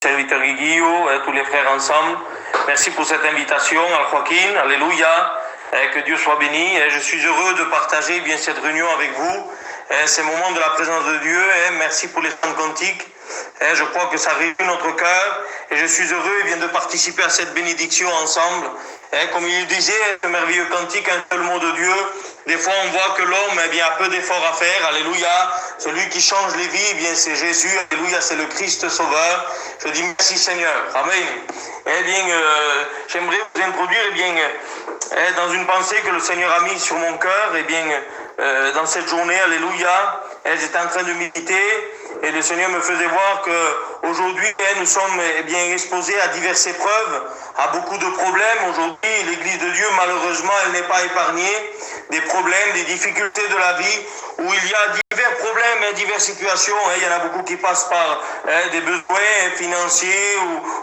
serviteur Guillaume, tous les frères ensemble. Merci pour cette invitation, à Joaquin, alléluia, que Dieu soit béni. Je suis heureux de partager bien cette réunion avec vous, ces moments de la présence de Dieu. Merci pour les chants cantiques. Je crois que ça réunit notre cœur et je suis heureux de participer à cette bénédiction ensemble. Comme il disait, ce merveilleux cantique, un seul mot de Dieu. Des fois, on voit que l'homme a peu d'efforts à faire. Alléluia. Celui qui change les vies, c'est Jésus. Alléluia, c'est le Christ Sauveur. Je dis merci Seigneur. Amen. J'aimerais vous introduire dans une pensée que le Seigneur a mise sur mon cœur. Dans cette journée, alléluia, j'étais en train de méditer et le Seigneur me faisait voir que aujourd'hui nous sommes exposés à diverses épreuves, à beaucoup de problèmes. Aujourd'hui, l'Église de Dieu, malheureusement, elle n'est pas épargnée des problèmes, des difficultés de la vie, où il y a divers problèmes et diverses situations. Il y en a beaucoup qui passent par des besoins financiers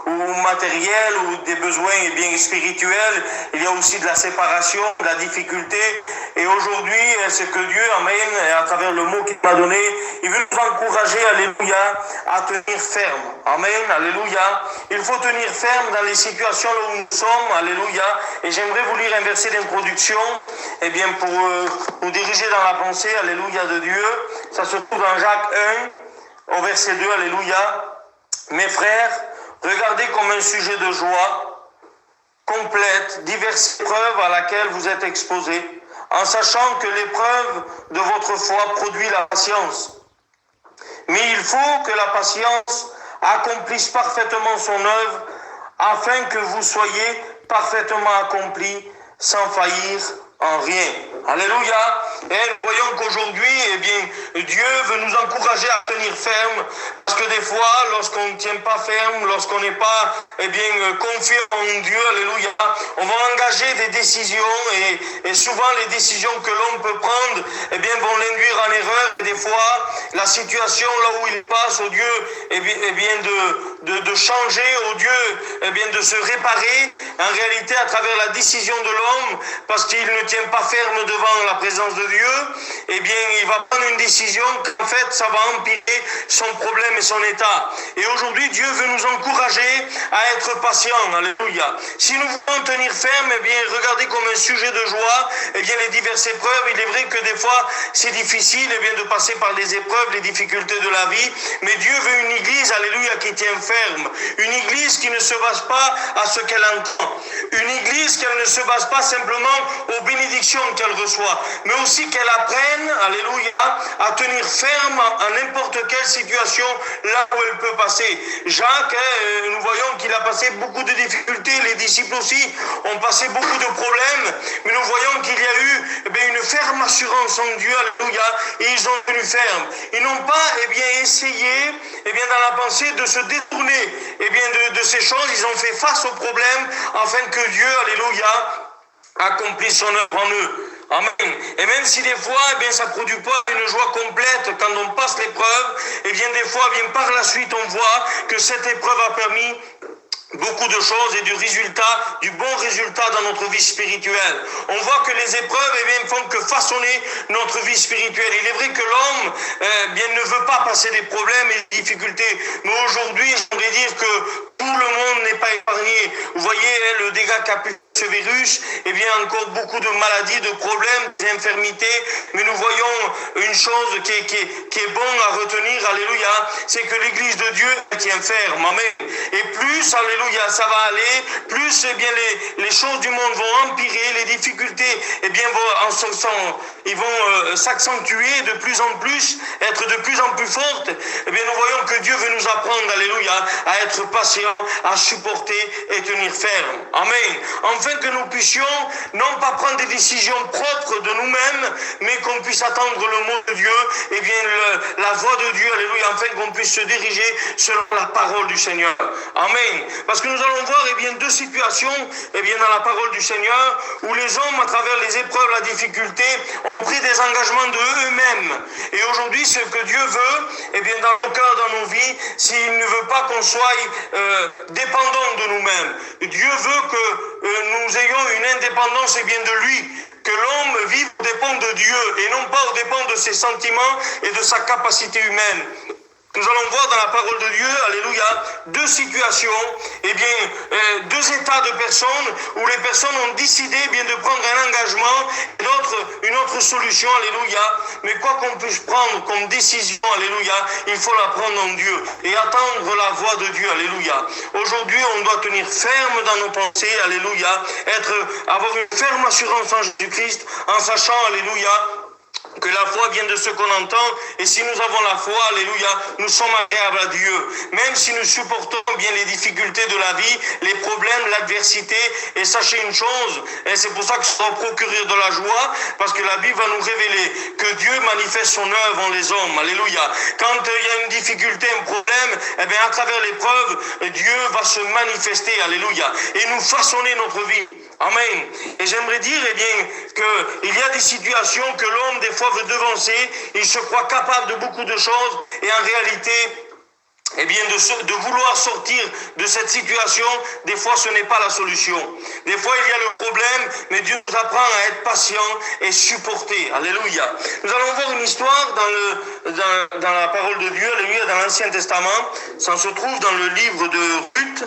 ou matériels, ou des besoins spirituels. Il y a aussi de la séparation, de la difficulté. Et aujourd'hui, c'est que Dieu, amen, à travers le mot qu'il m'a donné, il veut nous encourager, alléluia, à tenir ferme. Amen, alléluia. Il faut tenir ferme dans les situations où nous sommes, alléluia. Et j'aimerais vous lire un verset d'introduction, pour nous diriger dans la pensée, alléluia, de Dieu. Ça se trouve dans Jacques 1, au verset 2, alléluia. Mes frères, regardez comme un sujet de joie complète diverses épreuves à laquelle vous êtes exposés, en sachant que l'épreuve de votre foi produit la patience. Mais il faut que la patience accomplisse parfaitement son œuvre, afin que vous soyez parfaitement accomplis, sans faillir en rien. Alléluia. Et nous voyons qu'aujourd'hui, Dieu veut nous encourager à tenir ferme, parce que des fois, lorsqu'on ne tient pas ferme, lorsqu'on n'est pas, confiant en Dieu, alléluia, on va engager des décisions, et souvent les décisions que l'homme peut prendre, vont l'induire en erreur. Et des fois, la situation là où il passe, au Dieu, de changer, au Dieu, de se réparer, en réalité, à travers la décision de l'homme, parce qu'il ne tient pas ferme devant la présence de Dieu, il va prendre une décision qu'en fait, ça va empirer son problème et son état. Et aujourd'hui, Dieu veut nous encourager à être patients. Alléluia. Si nous voulons tenir ferme, regardez comme un sujet de joie, les diverses épreuves. Il est vrai que des fois, c'est difficile, de passer par les épreuves, les difficultés de la vie, mais Dieu veut une église, alléluia, qui tient ferme. Une église qui ne se base pas à ce qu'elle entend. Une église qui ne se base pas simplement aux bénédictions qu'elle reçoit, mais aussi qu'elle apprenne, alléluia, à tenir ferme à n'importe quelle situation là où elle peut passer. Jacques, nous voyons qu'il a passé beaucoup de difficultés, les disciples aussi ont passé beaucoup de problèmes, mais nous voyons qu'il y a eu une ferme assurance en Dieu, alléluia, et ils ont tenu ferme. Ils n'ont pas essayé dans la pensée de se détourner de ces choses. Ils ont fait face aux problèmes afin que Dieu, alléluia, accomplisse son œuvre en eux. Amen. Et même si des fois, ça ne produit pas une joie complète quand on passe l'épreuve, des fois, par la suite, on voit que cette épreuve a permis beaucoup de choses et du bon résultat dans notre vie spirituelle. On voit que les épreuves font que façonner notre vie spirituelle. Il est vrai que l'homme ne veut pas passer des problèmes et des difficultés, mais aujourd'hui, j'aimerais dire que tout le monde n'est pas épargné. Vous voyez le dégât qu'a pu ce virus, encore beaucoup de maladies, de problèmes, d'infirmités, mais nous voyons une chose qui est bon à retenir, alléluia, c'est que l'église de Dieu tient ferme, amen. Et plus, alléluia, ça va aller, plus les choses du monde vont empirer, les difficultés vont s'accentuer de plus en plus, être de plus en plus fortes. Nous voyons que Dieu veut nous apprendre, alléluia, à être patient, à supporter et tenir ferme, amen. Afin que nous puissions non pas prendre des décisions propres de nous-mêmes, mais qu'on puisse attendre le mot de Dieu, la voix de Dieu, alléluia, afin qu'on puisse se diriger selon la parole du Seigneur. Amen. Parce que nous allons voir deux situations dans la parole du Seigneur où les hommes, à travers les épreuves, la difficulté, ont pris des engagements de eux-mêmes. Et aujourd'hui, ce que Dieu veut, dans nos cœurs, dans nos vies, s'il ne veut pas qu'on soit dépendants de nous-mêmes. Dieu veut que nous ayons une indépendance de lui, que l'homme vive au dépend de Dieu et non pas au dépend de ses sentiments et de sa capacité humaine. nous allons voir dans la parole de Dieu, alléluia, deux situations, deux états de personnes où les personnes ont décidé de prendre un engagement et une autre solution, alléluia. Mais quoi qu'on puisse prendre comme décision, alléluia, il faut la prendre en Dieu et attendre la voix de Dieu, alléluia. Aujourd'hui, on doit tenir ferme dans nos pensées, alléluia, avoir une ferme assurance en Jésus-Christ, en sachant, alléluia, que la foi vient de ce qu'on entend, et si nous avons la foi, alléluia, nous sommes agréables à Dieu. Même si nous supportons bien les difficultés de la vie, les problèmes, l'adversité, et sachez une chose, et c'est pour ça que ça va procurer de la joie, parce que la Bible va nous révéler que Dieu manifeste son œuvre en les hommes, alléluia. Quand il y a une difficulté, un problème, à travers l'épreuve, Dieu va se manifester, alléluia, et nous façonner notre vie. Amen. Et j'aimerais dire, qu'il y a des situations que l'homme, des fois, veut devancer. Il se croit capable de beaucoup de choses. Et en réalité, de vouloir sortir de cette situation, des fois, ce n'est pas la solution. Des fois, il y a le problème, mais Dieu nous apprend à être patient et supporter. Alléluia. Nous allons voir une histoire dans la parole de Dieu, alléluia, dans l'Ancien Testament. Ça se trouve dans le livre de Ruth,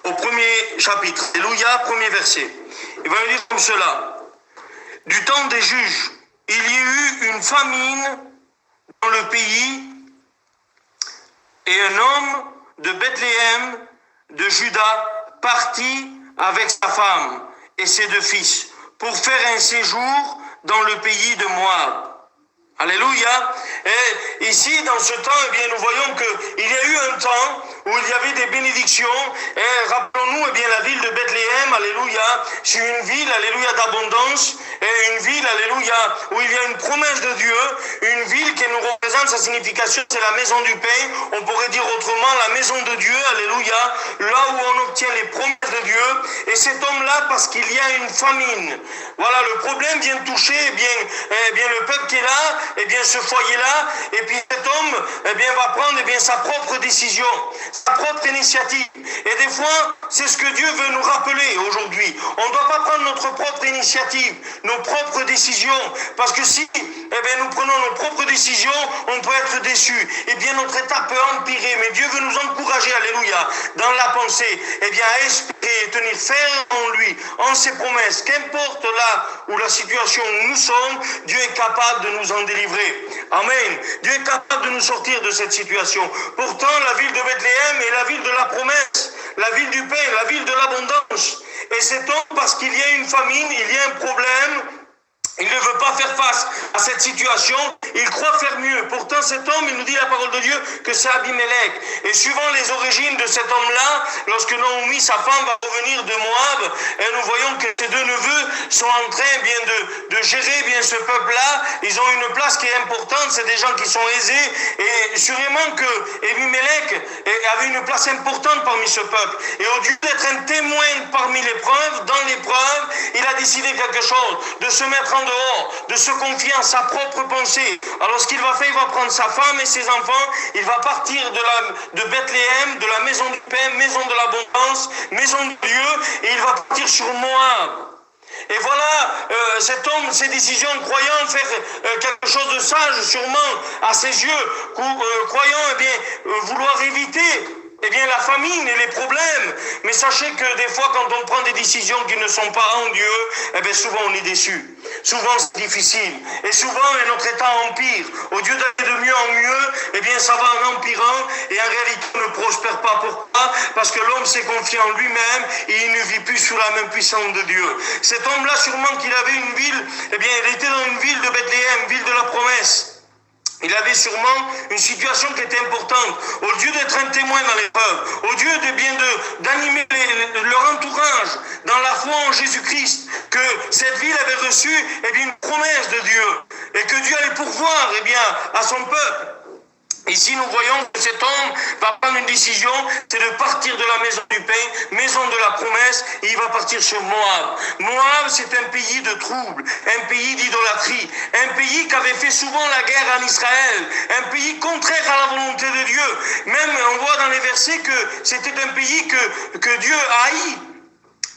au premier chapitre. Alléluia, premier verset. Il va me dire comme cela. Du temps des juges, il y a eu une famine dans le pays et un homme de Bethléem, de Juda, partit avec sa femme et ses deux fils pour faire un séjour dans le pays de Moab. Alléluia. Et ici, dans ce temps, nous voyons qu'il y a eu un temps où il y avait des bénédictions. Et rappelons-nous, la ville de Bethléem, alléluia, c'est une ville, alléluia, d'abondance. Et une ville, alléluia, où il y a une promesse de Dieu. Une ville qui nous représente, sa signification, c'est la maison du pain. On pourrait dire autrement, la maison de Dieu, alléluia, là où on obtient les promesses de Dieu. Et cet homme-là, parce qu'il y a une famine. Voilà, le problème vient toucher, le peuple qui est là, ce foyer-là, et puis cet homme, va prendre, sa propre décision, sa propre initiative. Et des fois, c'est ce que Dieu veut nous rappeler aujourd'hui. On ne doit pas prendre notre propre initiative, nos propres décisions, parce que si, nous prenons nos propres décisions, on peut être déçus. Notre état peut empirer, mais Dieu veut nous encourager, alléluia, dans la pensée, à espérer et tenir ferme en lui, en ses promesses. Qu'importe là où la situation où nous sommes, Dieu est capable de nous en délivrer. Amen. Dieu est capable de nous sortir de cette situation. Pourtant, la ville de Bethléem est la ville de la promesse, la ville du pain, la ville de l'abondance. Et cet homme, parce qu'il y a une famine, il y a un problème, il ne veut pas faire face à cette situation, il croit faire mieux. Pourtant, cet homme, il nous dit la parole de Dieu que c'est Abimelech. Et suivant les origines de cet homme-là, lorsque Naomi, sa femme, va revenir de Moab, et nous voyons que ces deux neveux sont en train de gérer ce peuple-là. Ils ont une place qui est importante, c'est des gens qui sont aisés. Et sûrement que Abimelech avait une place importante parmi ce peuple. Et au lieu d'être un témoin parmi l'épreuve, dans l'épreuve, il a décidé quelque chose, de se mettre en dehors, de se confier en sa propre pensée. Alors ce qu'il va faire, il va prendre sa femme et ses enfants, il va partir de Bethléem, de la maison du pain, maison de l'abondance, maison de Dieu, et il va partir sur Moab. Et voilà, cet homme, ses décisions, croyant faire quelque chose de sage, sûrement, à ses yeux, croyant vouloir éviter la famine et les problèmes. Mais sachez que des fois, quand on prend des décisions qui ne sont pas en Dieu, souvent on est déçu. Souvent c'est difficile. Et souvent notre état empire. Au lieu d'aller de mieux en mieux, ça va en empirant. Et en réalité, on ne prospère pas. Pourquoi? Parce que l'homme s'est confié en lui-même et il ne vit plus sous la main puissante de Dieu. Cet homme-là, sûrement qu'il avait une ville, il était dans une ville de Bethléem, ville de la promesse. Il avait sûrement une situation qui était importante. Au lieu d'être un témoin dans l'épreuve, au lieu d'animer leur entourage dans la foi en Jésus-Christ, que cette ville avait reçu une promesse de Dieu et que Dieu allait pourvoir à son peuple. Ici, nous voyons que cet homme va prendre une décision, c'est de partir de la maison du pain, maison de la promesse, et il va partir sur Moab. Moab, c'est un pays de trouble, un pays d'idolâtrie, un pays qui avait fait souvent la guerre en Israël, un pays contraire à la volonté de Dieu. Même, on voit dans les versets que c'était un pays que Dieu haït.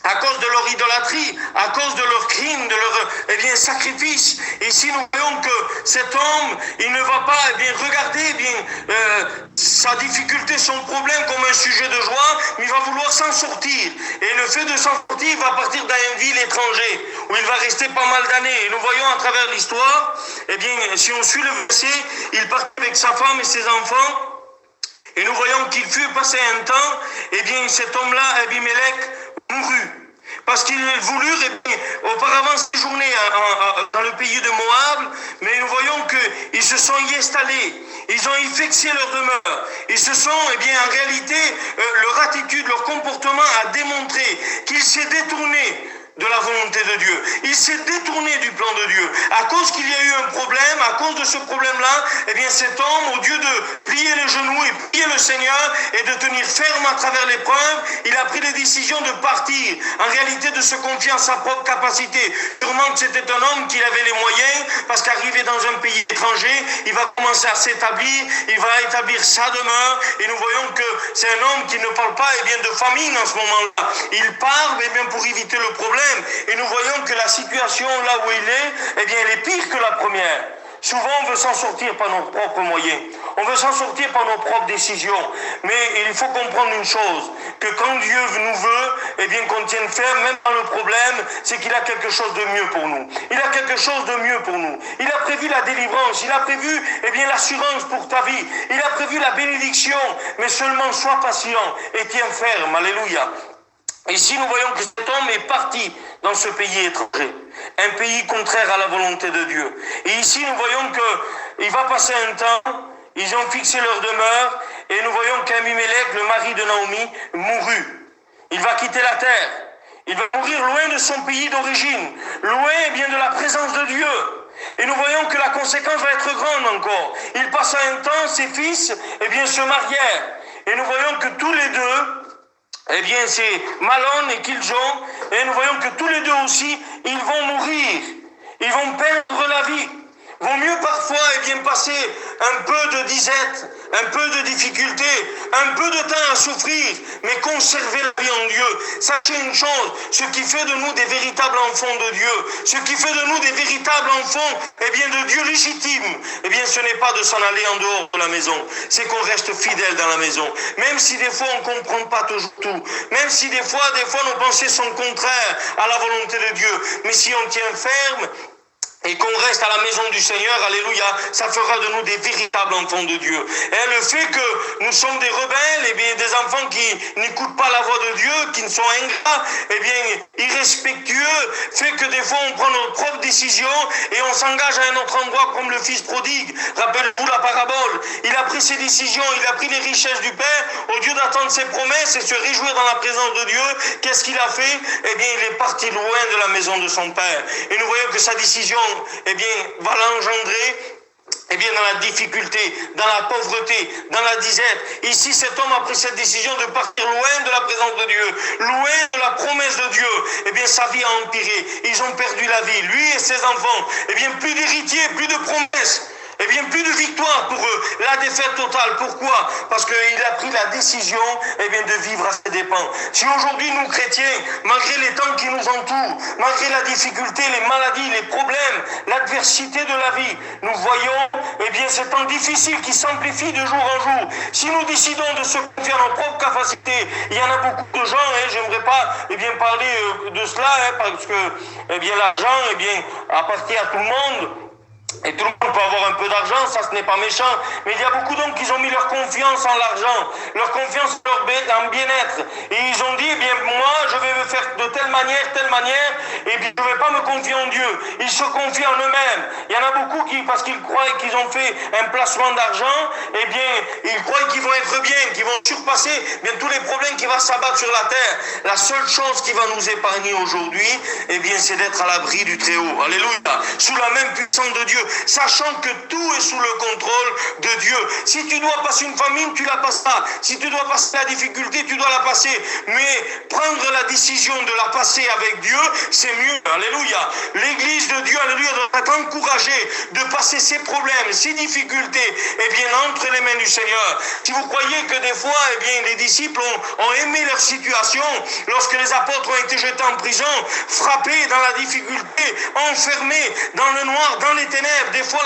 à cause de leur idolâtrie, à cause de leurs crimes, de leur sacrifice. Ici, nous voyons que cet homme, il ne va pas regarder sa difficulté, son problème comme un sujet de joie, mais il va vouloir s'en sortir. Et le fait de s'en sortir, il va partir dans une ville étrangère, où il va rester pas mal d'années. Et nous voyons à travers l'histoire, si on suit le verset, il part avec sa femme et ses enfants, et nous voyons qu'il fut passé un temps, cet homme-là, Abimelech, mourut. Parce qu'il voulut auparavant séjourner dans le pays de Moab, mais nous voyons qu'ils se sont y installés, ils ont y fixé leur demeure. Ils se sont, en réalité, leur attitude, leur comportement a démontré qu'ils s'est détourné de la volonté de Dieu. Il s'est détourné du plan de Dieu. À cause qu'il y a eu un problème, à cause de ce problème-là, cet homme, au lieu de plier les genoux et prier le Seigneur et de tenir ferme à travers l'épreuve, il a pris la décision de partir. En réalité, de se confier en sa propre capacité. Sûrement que c'était un homme qui avait les moyens, parce qu'arrivé dans un pays étranger, il va commencer à s'établir, il va établir sa demeure, et nous voyons que c'est un homme qui ne parle pas de famine en ce moment-là. Il parle pour éviter le problème. Et nous voyons que la situation là où il est, elle est pire que la première. Souvent, on veut s'en sortir par nos propres moyens. On veut s'en sortir par nos propres décisions. Mais il faut comprendre une chose, que quand Dieu nous veut, qu'on tienne ferme, même dans le problème, c'est qu'il a quelque chose de mieux pour nous. Il a quelque chose de mieux pour nous. Il a prévu la délivrance, il a prévu, l'assurance pour ta vie. Il a prévu la bénédiction, mais seulement sois patient et tiens ferme. Alléluia. Ici, nous voyons que cet homme est parti dans ce pays étranger, un pays contraire à la volonté de Dieu. Et ici, nous voyons qu'il va passer un temps, ils ont fixé leur demeure, et nous voyons qu'Abimelech, le mari de Naomi, mourut. Il va quitter la terre. Il va mourir loin de son pays d'origine, loin de la présence de Dieu. Et nous voyons que la conséquence va être grande encore. Il passa un temps, ses fils, se marièrent. Et nous voyons que tous les deux, c'est Mahlon et Kiljon, et nous voyons que tous les deux aussi, ils vont mourir, ils vont perdre la vie. Vaut mieux parfois passer un peu de disette, un peu de difficulté, un peu de temps à souffrir, mais conserver la vie en Dieu. Sachez une chose, ce qui fait de nous des véritables enfants de Dieu, ce qui fait de nous des véritables enfants de Dieu légitime, ce n'est pas de s'en aller en dehors de la maison, c'est qu'on reste fidèle dans la maison. Même si des fois on ne comprend pas toujours tout, même si des fois nos pensées sont contraires à la volonté de Dieu, mais si on tient ferme, et qu'on reste à la maison du Seigneur, alléluia, ça fera de nous des véritables enfants de Dieu. Et le fait que nous sommes des rebelles, des enfants qui n'écoutent pas la voix de Dieu, qui ne sont ingrats, irrespectueux, fait que des fois on prend nos propres décisions et on s'engage à un autre endroit comme le fils prodigue. Rappelez-vous la parabole. Il a pris ses décisions, il a pris les richesses du Père, au lieu d'attendre ses promesses et se réjouir dans la présence de Dieu, qu'est-ce qu'il a fait? Il est parti loin de la maison de son Père. Et nous voyons que sa décision va l'engendrer dans la difficulté, dans la pauvreté, dans la disette. Ici, cet homme a pris cette décision de partir loin de la présence de Dieu, loin de la promesse de Dieu. Sa vie a empiré. Ils ont perdu la vie, lui et ses enfants. Plus d'héritiers, plus de promesses. Plus de victoire pour eux, la défaite totale. Pourquoi? Parce qu'il a pris la décision de vivre à ses dépens. Si aujourd'hui nous chrétiens, malgré les temps qui nous entourent, malgré la difficulté, les maladies, les problèmes, l'adversité de la vie, nous voyons ces temps difficiles qui s'amplifient de jour en jour. Si nous décidons de se confier à nos propres capacités, il y en a beaucoup de gens, j'aimerais pas parler de cela, parce que l'argent appartient à tout le monde. Et tout le monde peut avoir un peu d'argent, ça ce n'est pas méchant, mais il y a beaucoup d'hommes qui ont mis leur confiance en l'argent, leur confiance en bien-être, et ils ont dit, moi je vais me faire de telle manière, et puis je ne vais pas me confier en Dieu. Ils se confient en eux-mêmes. Il y en a beaucoup qui, parce qu'ils croient qu'ils ont fait un placement d'argent, ils croient qu'ils vont être bien, qu'ils vont surpasser tous les problèmes qui vont s'abattre sur la terre. La seule chose qui va nous épargner aujourd'hui, c'est d'être à l'abri du Très-Haut. Alléluia. Sous la même puissance de Dieu. Dieu, sachant que tout est sous le contrôle de Dieu. Si tu dois passer une famine, tu la passeras. Si tu dois passer la difficulté, tu dois la passer. Mais prendre la décision de la passer avec Dieu, c'est mieux. Alléluia. L'Église de Dieu, alléluia, doit être encouragée de passer ses problèmes, ses difficultés, eh bien, entre les mains du Seigneur. Si vous croyez que des fois, eh bien, les disciples ont aimé leur situation, lorsque les apôtres ont été jetés en prison, frappés dans la difficulté, enfermés dans le noir, dans les ténèbres, des fois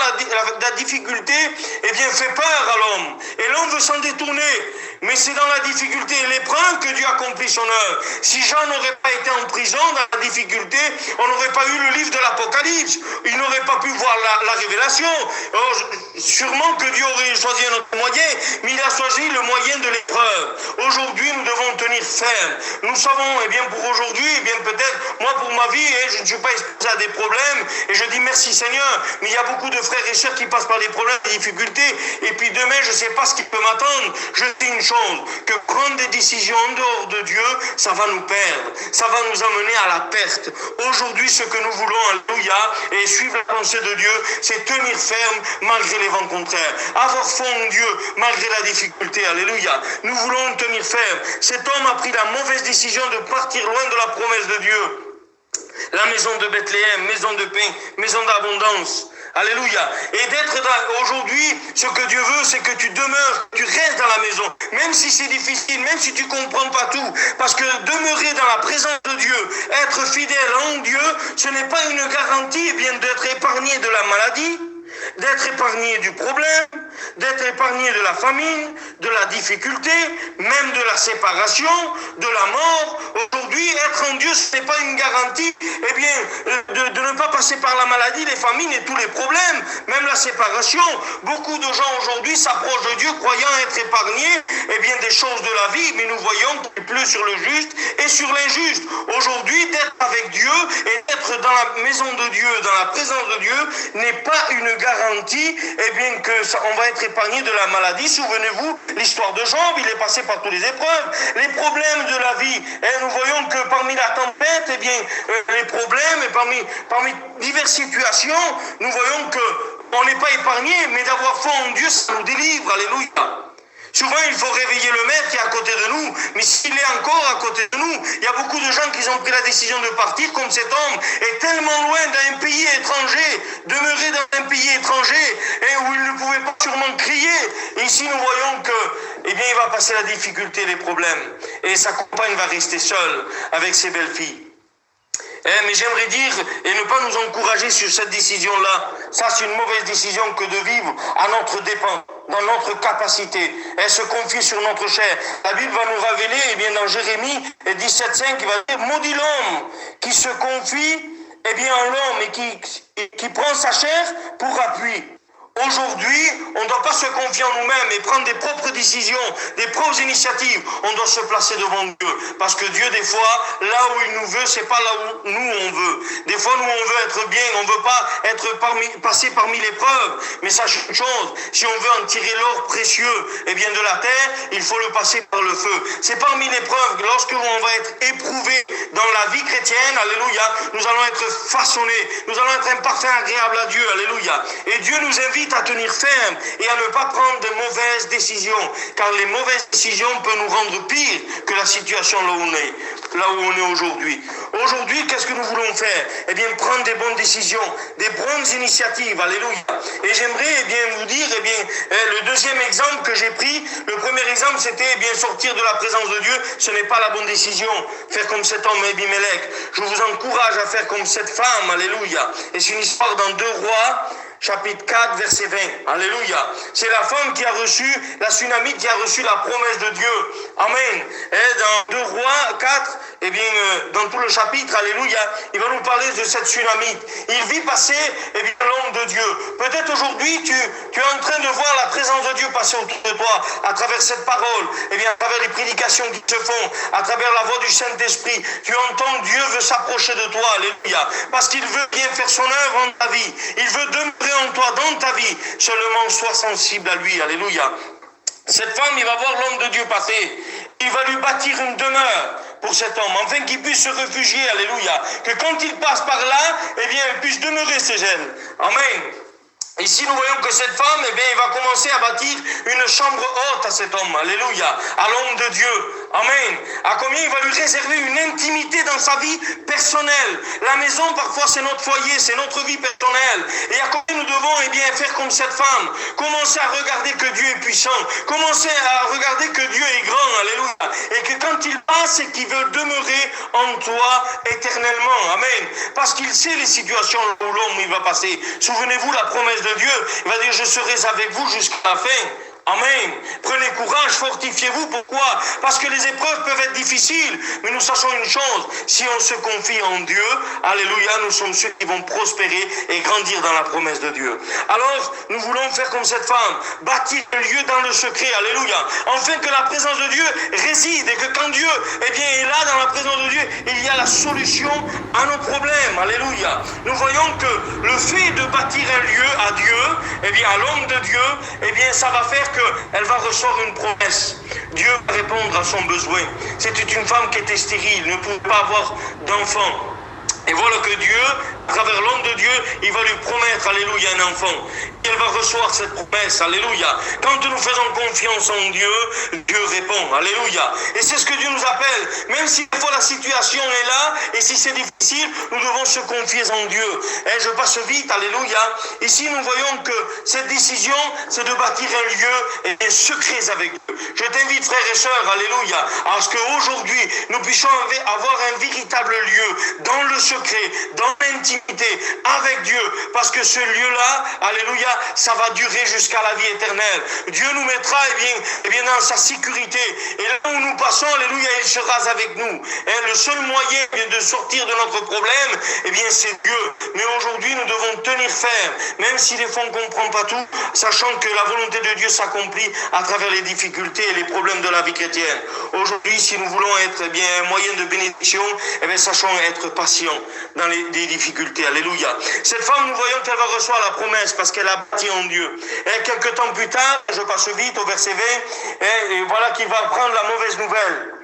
la difficulté, eh bien, fait peur à l'homme. Et l'homme veut s'en détourner. Mais c'est dans la difficulté et l'épreuve que Dieu accomplit son œuvre. Si Jean n'aurait pas été en prison dans la difficulté, on n'aurait pas eu le livre de l'Apocalypse. Il n'aurait pas pu voir la révélation. Alors, sûrement que Dieu aurait choisi un autre moyen, mais il a choisi le moyen de l'épreuve. Aujourd'hui, nous devons tenir ferme. Nous savons, eh bien, pour aujourd'hui, eh bien, peut-être, moi, pour ma vie, je ne suis pas exposé à des problèmes, et je dis merci Seigneur, mais il y a beaucoup de frères et sœurs qui passent par des problèmes, des difficultés, et puis demain, je ne sais pas ce qui peut m'attendre. Je dis une chose, que prendre des décisions en dehors de Dieu, ça va nous perdre, ça va nous amener à la perte. Aujourd'hui, ce que nous voulons, alléluia, et suivre la pensée de Dieu, c'est tenir ferme malgré les vents contraires, avoir foi en Dieu malgré la difficulté, alléluia. Nous voulons tenir ferme. Cet homme a pris la mauvaise décision de partir loin de la promesse de Dieu. La maison de Bethléem, maison de pain, maison d'abondance. Alléluia. Et d'être aujourd'hui, ce que Dieu veut, c'est que tu demeures, tu restes dans la maison. Même si c'est difficile, même si tu ne comprends pas tout. Parce que demeurer dans la présence de Dieu, être fidèle en Dieu, ce n'est pas une garantie, eh bien, d'être épargné de la maladie, d'être épargné du problème, d'être épargné de la famine, de la difficulté, même de la séparation, de la mort. Aujourd'hui, être en Dieu, ce n'est pas une garantie, eh bien, de ne pas passer par la maladie, les famines et tous les problèmes, même la séparation. Beaucoup de gens aujourd'hui s'approchent de Dieu croyant être épargnés, eh bien, des choses de la vie, mais nous voyons qu'il pleut sur le juste et sur l'injuste. Aujourd'hui, d'être avec Dieu et d'être dans la maison de Dieu, dans la présence de Dieu, n'est pas une garantie, eh bien, on va être épargné de la maladie. Souvenez-vous, l'histoire de Job, il est passé par toutes les épreuves, les problèmes de la vie. Et nous voyons que parmi la tempête, eh bien, les problèmes, et parmi diverses situations, nous voyons qu'on n'est pas épargné, mais d'avoir foi en Dieu, ça nous délivre. Alléluia. Souvent, il faut réveiller le maître qui est à côté de nous, mais s'il est encore à côté de nous, il y a beaucoup de gens qui ont pris la décision de partir, comme cet homme est tellement loin d'un pays étranger, demeurer dans un pays étranger, et où il ne pouvait pas sûrement crier. Et ici, nous voyons que, eh bien, il va passer la difficulté, les problèmes, et sa compagne va rester seule avec ses belles-filles. Mais j'aimerais dire et ne pas nous encourager sur cette décision-là. Ça, c'est une mauvaise décision que de vivre à notre dépens, dans notre capacité. Elle se confie sur notre chair. La Bible va nous révéler, eh bien, dans Jérémie 17,5, il va dire, maudit l'homme qui se confie, eh bien, en l'homme et qui prend sa chair pour appui. Aujourd'hui, on ne doit pas se confier en nous-mêmes et prendre des propres décisions, des propres initiatives. On doit se placer devant Dieu. Parce que Dieu, des fois, là où il nous veut, c'est pas là où nous on veut. Des fois, nous, on veut être bien, on ne veut pas être passer parmi l'épreuve. Mais sachez une chose, si on veut en tirer l'or précieux, eh bien, de la terre, il faut le passer par le feu. C'est parmi l'épreuve, lorsque on va être éprouvé dans la vie chrétienne, alléluia, nous allons être façonnés, nous allons être imparfaits, agréables à Dieu, alléluia. Et Dieu nous invite à tenir ferme et à ne pas prendre de mauvaises décisions, car les mauvaises décisions peuvent nous rendre pire que la situation là où on est aujourd'hui. Aujourd'hui, qu'est-ce que nous voulons faire? Eh bien, prendre des bonnes décisions, des bonnes initiatives, alléluia. Et j'aimerais, eh bien, vous dire, eh bien, le deuxième exemple que j'ai pris, le premier exemple, c'était, eh bien, sortir de la présence de Dieu, ce n'est pas la bonne décision. Faire comme cet homme, Abimelech. Je vous encourage à faire comme cette femme, alléluia. Et c'est une histoire dans 2 Rois, chapitre 4, verset 20. Alléluia. C'est la femme qui a reçu, la Sunamite qui a reçu la promesse de Dieu. Amen. Et dans 2 Rois 4, eh bien, dans tout le chapitre, alléluia, il va nous parler de cette Sunamite. Il vit passer, eh bien, l'homme de Dieu. Peut-être aujourd'hui, tu es en train de voir la présence de Dieu passer autour de toi, à travers cette parole, eh bien, à travers les prédications qui se font, à travers la voix du Saint-Esprit. Tu entends, Dieu veut s'approcher de toi, alléluia, parce qu'il veut bien faire son œuvre en ta vie. Il veut demeurer en toi, dans ta vie. Seulement sois sensible à lui, alléluia. Cette femme, il va voir l'homme de Dieu passer. Il va lui bâtir une demeure pour cet homme, afin qu'il puisse se réfugier, alléluia. Que quand il passe par là, eh bien, il puisse demeurer chez elle. Amen. Ici, nous voyons que cette femme, eh bien, il va commencer à bâtir une chambre haute à cet homme. Alléluia. À l'homme de Dieu. Amen. À combien il va lui réserver une intimité dans sa vie personnelle. La maison, parfois, c'est notre foyer, c'est notre vie personnelle. Et à combien nous devons, eh bien, faire comme cette femme. Commencer à regarder que Dieu est puissant. Commencer à regarder que Dieu est grand. Alléluia. Et que quand il passe, c'est qu'il veut demeurer en toi éternellement. Amen. Parce qu'il sait les situations où l'homme il va passer. Souvenez-vous la promesse de Dieu, il va dire je serai avec vous jusqu'à la fin. Amen. Prenez courage, fortifiez-vous. Pourquoi? Parce que les épreuves peuvent être difficiles. Mais nous sachons une chose, si on se confie en Dieu, alléluia, nous sommes ceux qui vont prospérer et grandir dans la promesse de Dieu. Alors, nous voulons faire comme cette femme, bâtir un lieu dans le secret, alléluia. Afin que la présence de Dieu réside et que quand Dieu, eh bien, est là dans la présence de Dieu, il y a la solution à nos problèmes, alléluia. Nous voyons que le fait de bâtir un lieu à Dieu, eh bien, à l'homme de Dieu, eh bien, ça va faire qu'elle va recevoir une promesse. Dieu va répondre à son besoin. C'était une femme qui était stérile, ne pouvait pas avoir d'enfant. Et voilà que Dieu, à travers l'homme de Dieu, il va lui promettre, alléluia, un enfant. Et elle va recevoir cette promesse, alléluia. Quand nous faisons confiance en Dieu, Dieu répond, alléluia. Et c'est ce que Dieu nous appelle. Même si des fois la situation est là, et si c'est difficile, nous devons se confier en Dieu. Et je passe vite, alléluia. Ici, nous voyons que cette décision, c'est de bâtir un lieu et secret avec Dieu. Je t'invite, frères et sœurs, alléluia, à ce qu'aujourd'hui, nous puissions avoir un véritable lieu dans le secret, dans l'intimité avec Dieu, parce que ce lieu-là, alléluia, ça va durer jusqu'à la vie éternelle. Dieu nous mettra eh bien dans sa sécurité, et là où nous passons, alléluia, il sera avec nous. Et le seul moyen de sortir de notre problème, eh bien c'est Dieu. Mais aujourd'hui, nous devons tenir ferme, même si des fois on ne comprend pas tout, sachant que la volonté de Dieu s'accomplit à travers les difficultés et les problèmes de la vie chrétienne. Aujourd'hui, si nous voulons être eh bien un moyen de bénédiction, eh bien sachons être patients dans les difficultés. Alléluia. Cette femme, nous voyons qu'elle va recevoir la promesse parce qu'elle a bâti en Dieu. Et quelques temps plus tard, je passe vite au verset 20, et voilà qu'il va prendre la mauvaise nouvelle.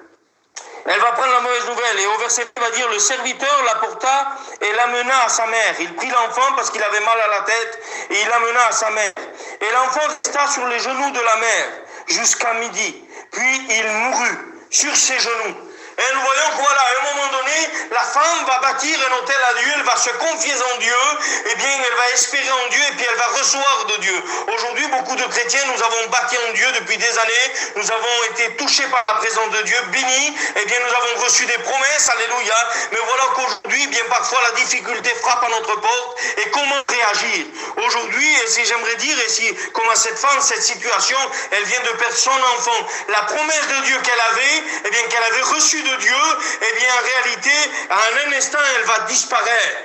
Elle va prendre la mauvaise nouvelle et au verset 20, il va dire le serviteur l'apporta et l'amena à sa mère. Il prit l'enfant parce qu'il avait mal à la tête et il l'amena à sa mère. Et l'enfant resta sur les genoux de la mère jusqu'à midi. Puis il mourut sur ses genoux. Et nous voyons que voilà, à un moment donné, la femme va bâtir un autel à Dieu, elle va se confier en Dieu, et bien elle va espérer en Dieu et puis elle va recevoir de Dieu. Aujourd'hui, beaucoup de chrétiens, nous avons bâti en Dieu depuis des années, nous avons été touchés par la présence de Dieu, bénis, et bien nous avons reçu des promesses, alléluia, mais voilà qu'aujourd'hui, bien parfois la difficulté frappe à notre porte, et comment réagir? Aujourd'hui, et si j'aimerais dire, et si, comme à cette femme, cette situation, elle vient de perdre son enfant, la promesse de Dieu qu'elle avait, et bien qu'elle avait reçue de Dieu, eh bien en réalité, à un instant, elle va disparaître.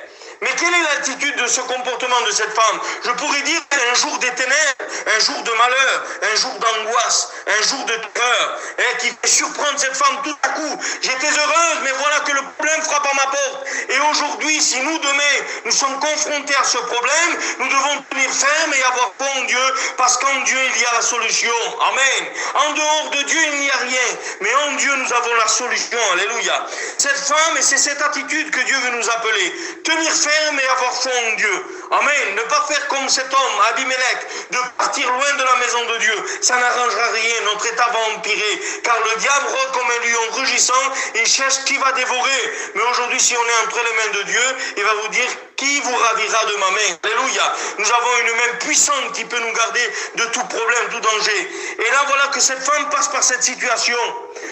Mais quelle est l'attitude de ce comportement de cette femme? Je pourrais dire un jour des ténèbres, un jour de malheur, un jour d'angoisse, un jour de terreur, qui fait surprendre cette femme tout à coup. J'étais heureuse, mais voilà que le problème frappe à ma porte. Et aujourd'hui, si nous demain, nous sommes confrontés à ce problème, nous devons tenir ferme et avoir foi en Dieu, parce qu'en Dieu, il y a la solution. Amen. En dehors de Dieu, il n'y a rien. Mais en Dieu, nous avons la solution. Alléluia. Cette femme, et c'est cette attitude que Dieu veut nous appeler. Tenir ferme et avoir foi en Dieu. Amen. Ne pas faire comme cet homme, Abimelech, de partir loin de la maison de Dieu. Ça n'arrangera rien. Notre état va empirer. Car le diable rôde comme un lion rugissant. Il cherche qui va dévorer. Mais aujourd'hui, si on est entre les mains de Dieu, il va vous dire qui vous ravira de ma main. Alléluia. Nous avons une main puissante qui peut nous garder de tout problème, tout danger. Et là, voilà que cette femme passe par cette situation.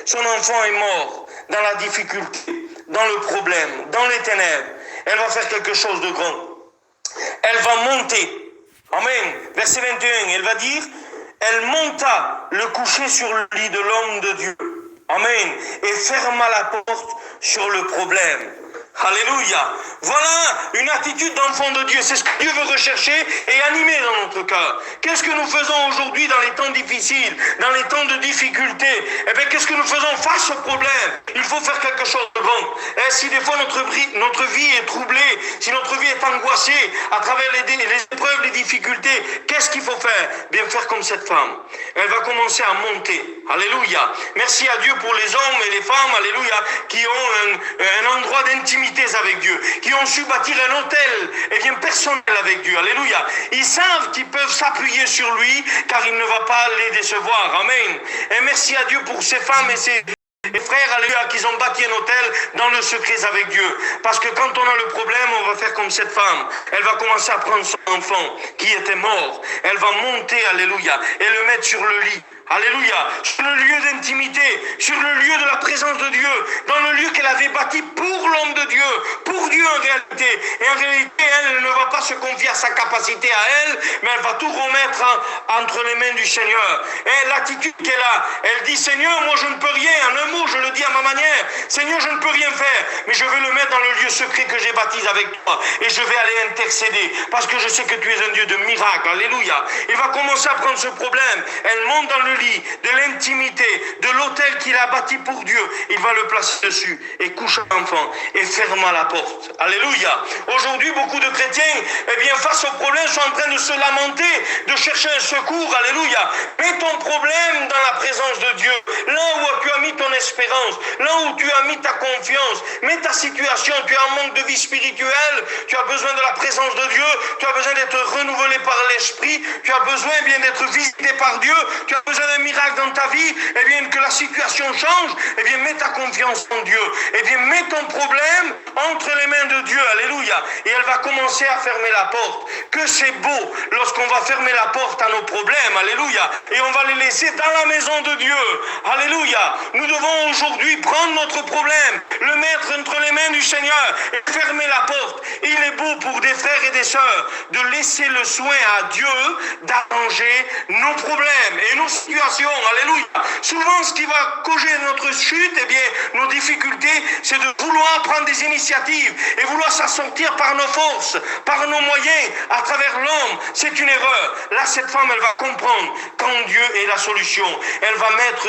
Son enfant est mort dans la difficulté, dans le problème, dans les ténèbres. Elle va faire quelque chose de grand. Elle va monter. Amen. Verset 21, elle va dire, elle monta le coucher sur le lit de l'homme de Dieu. Amen. Et ferma la porte sur le problème. Alléluia. Voilà une attitude d'enfant de Dieu. C'est ce que Dieu veut rechercher et animer dans notre cœur. Qu'est-ce que nous faisons aujourd'hui dans les temps difficiles, dans les temps de difficulté? Eh bien, qu'est-ce que nous faisons face au problème? Il faut faire quelque chose de bon. Et si des fois notre vie est troublée, si notre vie est angoissée à travers les épreuves, les difficultés, qu'est-ce qu'il faut faire? Bien faire comme cette femme. Elle va commencer à monter. Alléluia. Merci à Dieu pour les hommes et les femmes, alléluia, qui ont un endroit d'intimité avec Dieu, qui ont su bâtir un hôtel, personnel avec Dieu. Alléluia. Ils savent qu'ils peuvent s'appuyer sur lui, car il ne va pas les décevoir. Amen. Et merci à Dieu pour ces femmes et ces frères, alléluia, qui ont bâti un hôtel dans le secret avec Dieu. Parce que quand on a le problème, on va faire comme cette femme. Elle va commencer à prendre son enfant qui était mort. Elle va monter, alléluia, et le mettre sur le lit. Alléluia, sur le lieu d'intimité, sur le lieu de la présence de Dieu, dans le lieu qu'elle avait bâti pour l'homme de Dieu, pour Dieu en réalité. Et en réalité, elle ne va pas se confier à sa capacité à elle, mais elle va tout remettre entre les mains du Seigneur. Et l'attitude qu'elle a, elle dit, Seigneur, moi je ne peux rien, en un mot, je le dis à ma manière, Seigneur, je ne peux rien faire, mais je veux le mettre dans le lieu secret que j'ai baptisé avec toi, et je vais aller intercéder, parce que je sais que tu es un Dieu de miracles. Alléluia. Il va commencer à prendre ce problème. Elle monte dans le lit, de l'intimité, de l'autel qu'il a bâti pour Dieu. Il va le placer dessus et couche l'enfant et ferme la porte. Alléluia. Aujourd'hui, beaucoup de chrétiens, face au problème, sont en train de se lamenter, de chercher un secours. Alléluia. Mets ton problème dans la présence de Dieu. Là où tu as mis ton espérance, là où tu as mis ta confiance, mets ta situation, tu as un manque de vie spirituelle, tu as besoin de la présence de Dieu, tu as besoin d'être renouvelé par l'Esprit, tu as besoin d'être visité par Dieu, tu as besoin d'un miracle dans ta vie, que la situation change, mets ta confiance en Dieu, mets ton problème entre les mains de Dieu, alléluia, et elle va commencer à fermer la porte. Que c'est beau lorsqu'on va fermer la porte à nos problèmes, alléluia, et on va les laisser dans la maison de Dieu, alléluia. Nous devons aujourd'hui prendre notre problème, le mettre entre les mains du Seigneur et fermer la porte. Il est beau pour des frères et des sœurs de laisser le soin à Dieu d'arranger nos problèmes et nos situations, alléluia. Souvent, ce qui va causer notre chute, nos difficultés, c'est de vouloir prendre des initiatives et vouloir s'en sortir par nos forces, par nos moyens, à travers l'homme. C'est une erreur. Là, cette femme, elle va comprendre quand Dieu est la solution. Elle va mettre,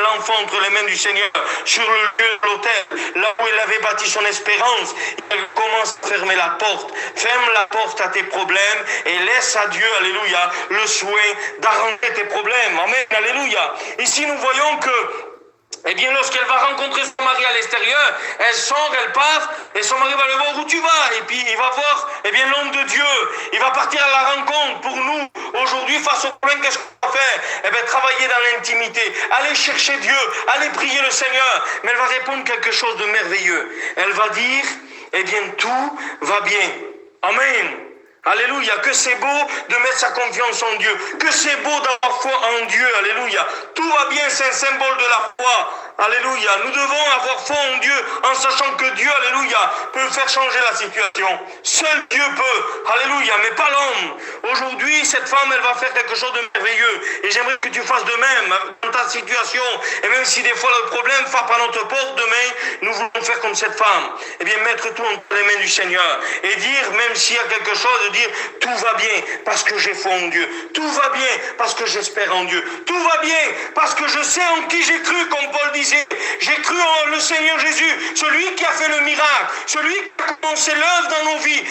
l'enfant entre les mains du Seigneur sur le lieu de l'autel, là où elle avait bâti son espérance. Elle commence à fermer la porte. Ferme la porte à tes problèmes et laisse à Dieu, alléluia, le soin d'arranger tes problèmes. Amen, alléluia. Ici, nous voyons que lorsqu'elle va rencontrer son mari à l'extérieur, elle sort, elle part, et son mari va le voir où tu vas, et puis il va voir, l'homme de Dieu, il va partir à la rencontre. Pour nous, aujourd'hui, face au problème, qu'est-ce qu'on va faire? Travailler dans l'intimité, aller chercher Dieu, aller prier le Seigneur, mais elle va répondre quelque chose de merveilleux. Elle va dire, tout va bien. Amen. Alléluia, que c'est beau de mettre sa confiance en Dieu, que c'est beau d'avoir foi en Dieu, alléluia. Tout va bien, c'est un symbole de la foi, alléluia. Nous devons avoir foi en Dieu en sachant que Dieu, alléluia, peut faire changer la situation. Seul Dieu peut, alléluia, mais pas l'homme. Aujourd'hui, cette femme, elle va faire quelque chose de merveilleux et j'aimerais que tu fasses de même dans ta situation. Et même si des fois le problème frappe à notre porte demain, nous voulons faire comme cette femme. Mettre tout entre les mains du Seigneur et dire, même s'il y a quelque chose, de dire tout va bien parce que j'ai foi en Dieu, tout va bien parce que j'espère en Dieu, tout va bien parce que je sais en qui j'ai cru, comme Paul disait. J'ai cru en le Seigneur Jésus, celui qui a fait le miracle, celui qui a commencé l'œuvre dans nos vies,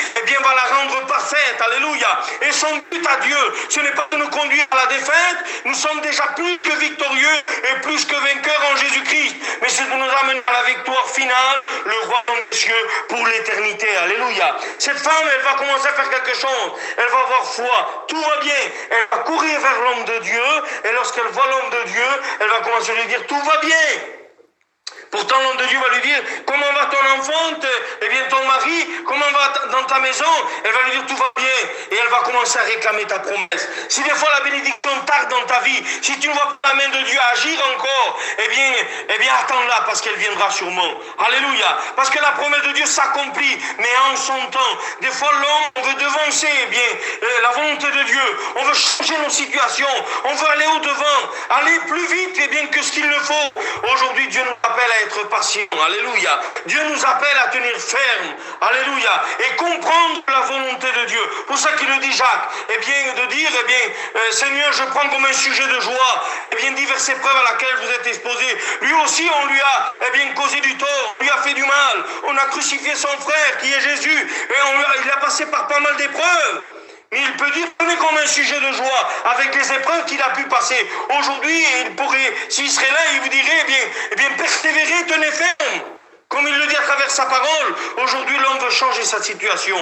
va la rendre parfaite, alléluia. Et son but à Dieu, ce n'est pas de nous conduire à la défaite, nous sommes déjà plus que victorieux et plus que vainqueurs en Jésus-Christ, mais c'est de nous amener à la victoire finale, le royaume des cieux pour l'éternité, alléluia. Cette femme, elle va commencer à faire quelque chose, elle va avoir foi, tout va bien, elle va courir vers l'homme de Dieu, et lorsqu'elle voit l'homme de Dieu, elle va commencer à lui dire tout va bien. Pourtant, l'homme de Dieu va lui dire, comment va ton enfant, ton mari, comment va dans ta maison? Elle va lui dire, tout va bien. Et elle va commencer à réclamer ta promesse. Si des fois la bénédiction tarde dans ta vie, si tu ne vois pas la main de Dieu agir encore, attends-la parce qu'elle viendra sûrement. Alléluia. Parce que la promesse de Dieu s'accomplit, mais en son temps. Des fois, l'homme, on veut devancer, la volonté de Dieu. On veut changer nos situations. On veut aller au-devant, aller plus vite, que ce qu'il le faut. Aujourd'hui, Dieu nous appelle à être patient, alléluia. Dieu nous appelle à tenir ferme, alléluia, et comprendre la volonté de Dieu. Pour ça qu'il le dit Jacques, de dire, Seigneur, je prends comme un sujet de joie, diverses épreuves à laquelle vous êtes exposés. Lui aussi, on lui a, causé du tort, on lui a fait du mal, on on a crucifié son frère, qui est Jésus, et il a passé par pas mal d'épreuves. Mais il peut dire, prenez comme un sujet de joie avec les épreuves qu'il a pu passer. Aujourd'hui, il pourrait, s'il serait là, il vous dirait, eh bien, persévérez, tenez ferme. Comme il le dit à travers sa parole, aujourd'hui, l'homme veut changer sa situation.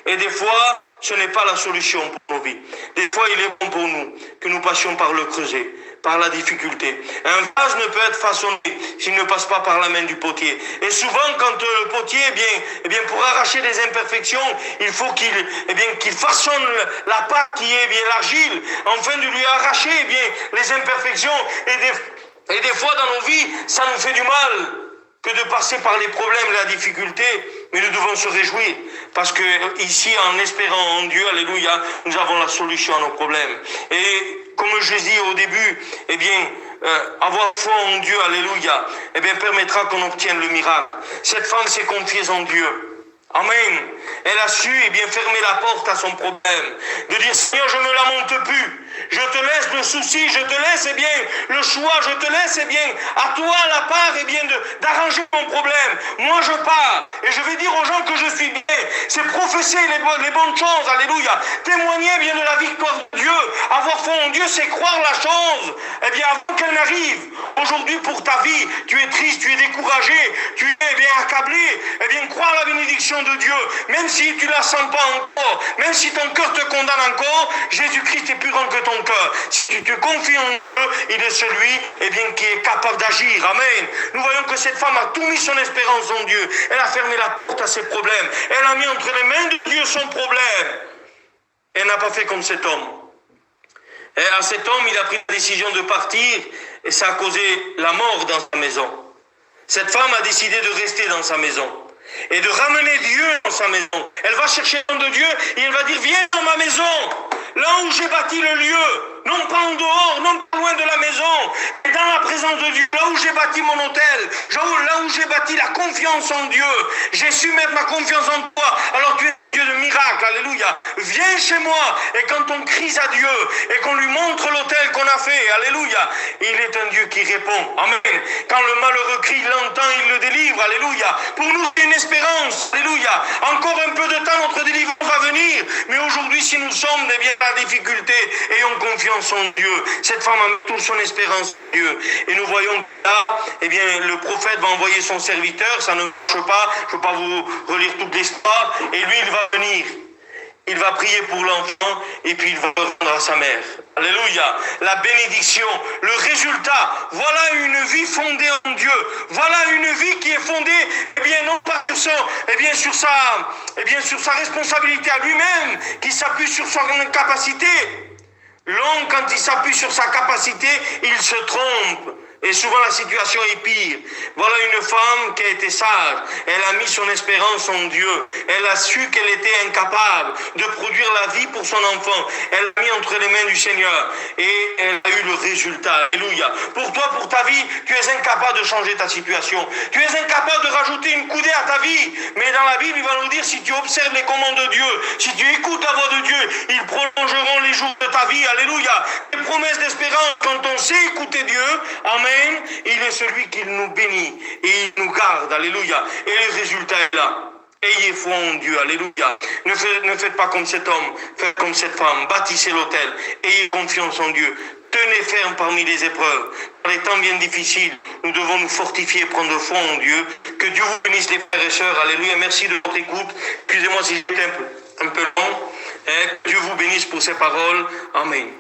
Et des fois, ce n'est pas la solution pour nos vies. Des fois, il est bon pour nous que nous passions par le creuset, par la difficulté. Un vase ne peut être façonné s'il ne passe pas par la main du potier. Et souvent, quand le potier, pour arracher des imperfections, il faut qu'il façonne la pâte qui est l'argile, afin de lui arracher les imperfections. Et des fois, dans nos vies, ça nous fait du mal que de passer par les problèmes, la difficulté, mais nous devons se réjouir, parce que ici, en espérant en Dieu, alléluia, nous avons la solution à nos problèmes. Et comme je dis au début, avoir foi en Dieu, alléluia, permettra qu'on obtienne le miracle. Cette femme s'est confiée en Dieu. Amen. Elle a su fermer la porte à son problème, de dire, Seigneur, je ne me lamente plus. Je te laisse le souci, je te laisse le choix, je te laisse à toi la part d'arranger mon problème. Moi je pars et je vais dire aux gens que je suis bien. C'est professer les bonnes choses, alléluia. Témoigner de la victoire de Dieu. Avoir foi en Dieu, c'est croire la chose avant qu'elle n'arrive. Aujourd'hui pour ta vie, tu es triste, tu es découragé, tu es accablé. Croire la bénédiction de Dieu, même si tu ne la sens pas encore, même si ton cœur te condamne encore, Jésus-Christ est plus grand que ton cœur. Si tu te confies en Dieu, il est celui qui est capable d'agir. Amen. Nous voyons que cette femme a tout mis son espérance en Dieu. Elle a fermé la porte à ses problèmes. Elle a mis entre les mains de Dieu son problème. Elle n'a pas fait comme cet homme. Et à cet homme, il a pris la décision de partir et ça a causé la mort dans sa maison. Cette femme a décidé de rester dans sa maison et de ramener Dieu dans sa maison. Elle va chercher le nom de Dieu et elle va dire, viens dans ma maison, là où j'ai bâti le lieu, non pas en dehors, non pas loin de la maison, mais dans la présence de Dieu, là où j'ai bâti mon hôtel, là où j'ai bâti la confiance en Dieu. J'ai su mettre ma confiance en toi, alors tu es Dieu de miracle, alléluia. Viens chez moi, et quand on crie à Dieu, et qu'on lui montre l'autel qu'on a fait, alléluia, il est un Dieu qui répond, amen. Quand le malheureux crie, il l'entend, il le délivre, alléluia. Pour nous, c'est une espérance, alléluia. Encore un peu de temps, notre délivrance va venir, mais aujourd'hui, si nous sommes dans la difficulté, ayons confiance en Dieu. Cette femme a mis toute son espérance en Dieu, et nous voyons que là, le prophète va envoyer son serviteur, ça ne marche pas, je ne peux pas vous relire toute l'histoire, et lui, il va venir, il va prier pour l'enfant et puis il va rendre à sa mère. Alléluia, la bénédiction, le résultat, voilà une vie fondée en Dieu, voilà une vie qui est fondée, non pas sur sa responsabilité à lui-même, qui s'appuie sur son capacité. L'homme, quand il s'appuie sur sa capacité, il se trompe. Et souvent la situation est pire. Voilà une femme qui a été sage. Elle a mis son espérance en Dieu. Elle a su qu'elle était incapable de produire la vie pour son enfant. Elle l'a mis entre les mains du Seigneur. Et elle a eu le résultat. Alléluia. Pour toi, pour ta vie, tu es incapable de changer ta situation. Tu es incapable de rajouter une coudée à ta vie. Mais dans la Bible, il va nous dire, si tu observes les commandes de Dieu, si tu écoutes la voix de Dieu, ils prolongeront les jours de ta vie. Alléluia. Les promesses d'espérance, quand on sait écouter Dieu, amen. Il est celui qui nous bénit et il nous garde, alléluia. Et le résultat est là. Ayez foi en Dieu, alléluia. Ne faites pas comme cet homme, faites comme cette femme. Bâtissez l'autel, ayez confiance en Dieu. Tenez ferme parmi les épreuves. Dans les temps bien difficiles, nous devons nous fortifier et prendre foi en Dieu. Que Dieu vous bénisse les frères et sœurs, alléluia. Merci de votre écoute. Excusez-moi si j'étais un peu long. Que Dieu vous bénisse pour ces paroles. Amen.